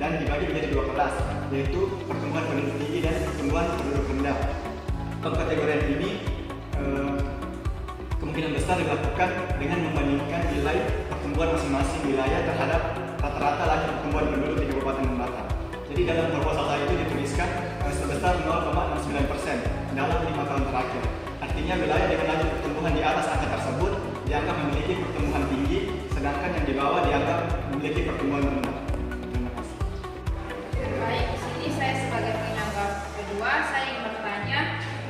dan dibagi menjadi dua kelas, yaitu pertumbuhan penduduk tinggi dan pertumbuhan penduduk rendah. Pengkategorian ini kemungkinan besar dilakukan dengan membandingkan nilai pertumbuhan masing-masing wilayah terhadap rata-rata laju pertumbuhan penduduk di Kabupaten Batam. Jadi dalam proposal saya itu dituliskan sebesar 0,69% dalam 5 tahun terakhir. Artinya wilayah dengan laju pertumbuhan di atas angka tersebut dianggap memiliki pertumbuhan tinggi, sedangkan yang di bawah dianggap memiliki pertumbuhan rendah. Terima kasih. Baik, di sini saya sebagai penyanggah kedua, saya ingin bertanya,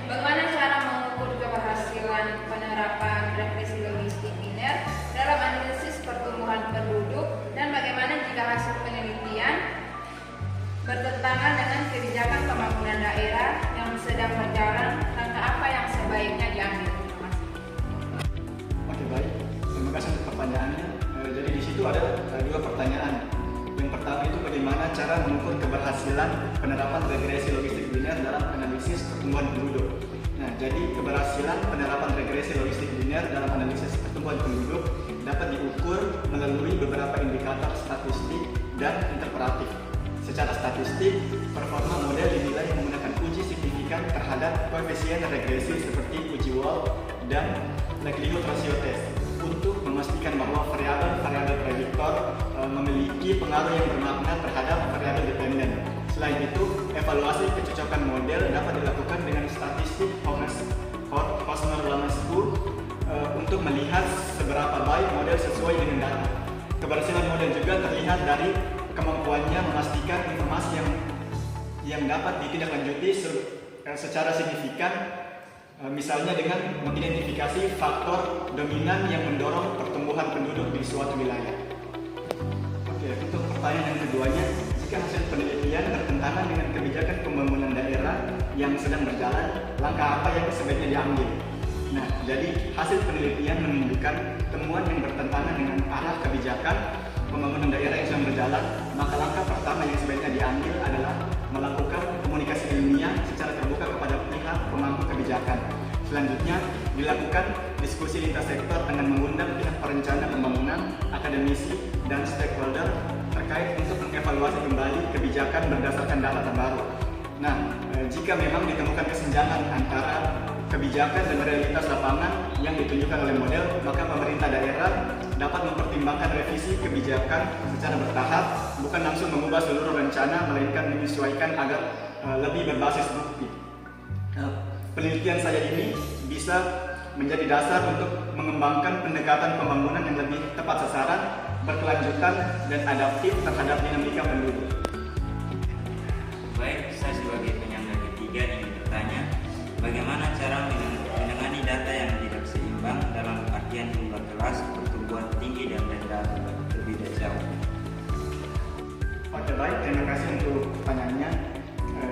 bagaimana cara mengukur keberhasilan penerapan regresi logistik linear dalam analisis pertumbuhan penduduk, dan bagaimana jika hasil penelitian bertentangan dengan kebijakan pembangunan daerah yang sedang berjalan, langkah apa yang sebaiknya diambil? Terima kasih. Oke, baik. Terima kasih untuk pertanyaannya. Jadi di situ ada dua pertanyaan. Yang pertama itu bagaimana cara mengukur keberhasilan penerapan regresi logistik linear dalam analisis pertumbuhan penduduk. Nah, jadi keberhasilan penerapan regresi logistik linear dalam analisis pertumbuhan penduduk dapat diukur melalui beberapa indikator statistik dan interpelatif. Secara statistik, performa model dinilai menggunakan uji signifikan terhadap koefisien regresi seperti uji Wald dan likelihood ratio test untuk memastikan bahwa variabel-variabel prediktor memiliki pengaruh yang bermakna terhadap variabel dependen. Selain itu, evaluasi kecocokan model dapat dilakukan dengan statistik Hosmer-Lamescu untuk melihat seberapa baik model sesuai dengan data. Keberhasilan model juga terlihat dari kemampuannya memastikan informasi yang dapat ditindaklanjuti secara signifikan, misalnya dengan mengidentifikasi faktor dominan yang mendorong pertumbuhan penduduk di suatu wilayah. Oke, untuk pertanyaan yang keduanya, jika hasil penelitian bertentangan dengan kebijakan pembangunan daerah yang sedang berjalan, langkah apa yang sebaiknya diambil? Nah, jadi hasil penelitian menunjukkan temuan yang bertentangan dengan arah kebijakan pembangunan daerah yang sedang berjalan, maka langkah pertama yang sebaiknya diambil adalah melakukan komunikasi ilmiah secara terbuka kepada pihak pemangku kebijakan. Selanjutnya, dilakukan diskusi lintas sektor dengan mengundang pihak perencana pembangunan, akademisi, dan stakeholder terkait untuk mengevaluasi kembali kebijakan berdasarkan data terbaru. Nah, jika memang ditemukan kesenjangan antara kebijakan dan realitas lapangan yang ditunjukkan oleh model, maka pemerintah daerah dapat mempertimbangkan revisi kebijakan secara bertahap, bukan langsung mengubah seluruh rencana, melainkan menyesuaikan agar lebih berbasis bukti. Penelitian saya ini bisa menjadi dasar untuk mengembangkan pendekatan pembangunan yang lebih tepat sasaran, berkelanjutan, dan adaptif terhadap dinamika penduduk. Baik, saya sebagai penyangga ketiga ingin bertanya, bagaimana cara menangani data yang tidak seimbang dalam artian jumlah kelas, pertumbuhan tinggi dan rendah berbeda jauh? Oke, baik, terima kasih untuk pertanyaannya.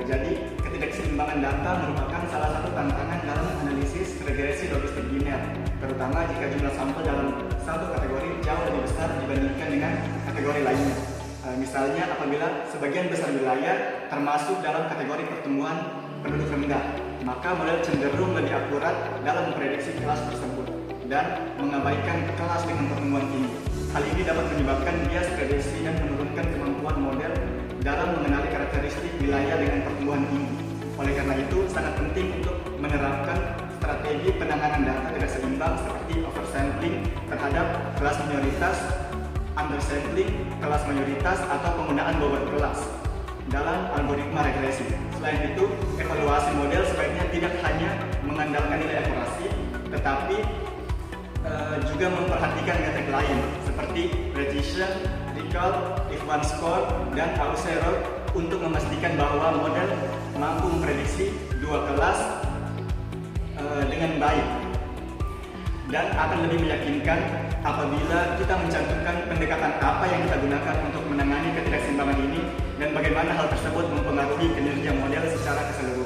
Jadi, ketidakseimbangan data merupakan salah satu tantangan dalam analisis regresi logistik linear, terutama jika jumlah sampel dalam satu kategori jauh lebih besar dibandingkan dengan kategori lainnya. Misalnya, apabila sebagian besar wilayah termasuk dalam kategori pertumbuhan penduduk rendah, maka model cenderung lebih akurat dalam memprediksi kelas tersebut dan mengabaikan kelas dengan pertumbuhan tinggi. Hal ini dapat menyebabkan bias prediksi dan menurunkan kemampuan model dalam mengenali karakteristik wilayah dengan pertumbuhan tinggi. Oleh karena itu, sangat penting untuk menerapkan strategi penanganan data tidak seimbang seperti oversampling terhadap kelas minoritas, undersampling kelas mayoritas, atau penggunaan bobot kelas dalam algoritma regresi. Selain itu, evaluasi model sebaiknya tidak hanya mengandalkan nilai akurasi, tetapi juga memperhatikan metrik lain seperti precision, recall, if-one score, dan Gauss error untuk memastikan bahwa model mampu memprediksi dua kelas dengan baik, dan akan lebih meyakinkan apabila kita mencantumkan pendekatan apa yang kita gunakan untuk menangani ketidakseimbangan ini dan bagaimana hal tersebut mempengaruhi kinerja model secara keseluruhan.